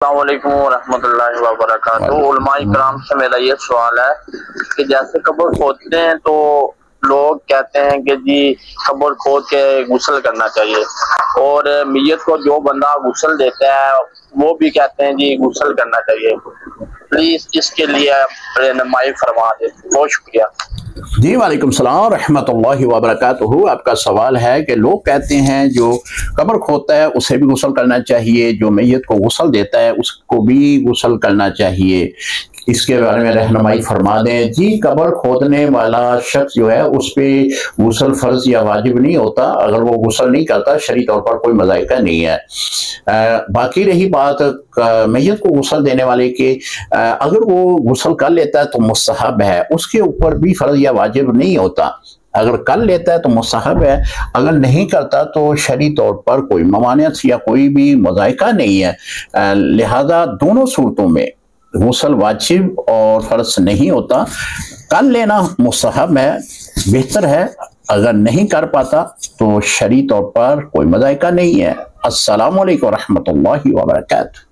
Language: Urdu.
السلام علیکم ورحمۃ اللہ وبرکاتہ۔ علماء کرام سے میرا یہ سوال ہے کہ جیسے قبر کھودتے ہیں تو لوگ کہتے ہیں کہ جی قبر کھود کے غسل کرنا چاہیے، اور میت کو جو بندہ غسل دیتا ہے وہ بھی کہتے ہیں جی غسل کرنا چاہیے۔ پلیز اس کے لیے رہنمائی فرما دیں، بہت شکریہ۔ جی وعلیکم السلام ورحمۃ اللہ وبرکاتہ۔ آپ کا سوال ہے کہ لوگ کہتے ہیں جو قبر کھودتا ہے اسے بھی غسل کرنا چاہیے، جو میت کو غسل دیتا ہے اس کو بھی غسل کرنا چاہیے، اس کے بارے میں رہنمائی فرما دیں۔ جی قبر کھودنے والا شخص جو ہے اس پہ غسل فرض یا واجب نہیں ہوتا، اگر وہ غسل نہیں کرتا شرعی طور پر کوئی مذائقہ نہیں ہے۔ باقی رہی بات میت کو غسل دینے والے کے، اگر وہ غسل کر لیتا ہے تو مستحب ہے، اس کے اوپر بھی فرض یا واجب نہیں ہوتا۔ اگر کر لیتا ہے تو مستحب ہے، اگر نہیں کرتا تو شرعی طور پر کوئی ممانعت یا کوئی بھی مذائقہ نہیں ہے۔ لہذا دونوں صورتوں میں غسل واجب اور فرض نہیں ہوتا، کر لینا مستحب ہے، بہتر ہے۔ اگر نہیں کر پاتا تو شرعی طور پر کوئی مذائقہ نہیں ہے۔ السلام علیکم ورحمۃ اللہ وبرکاتہ۔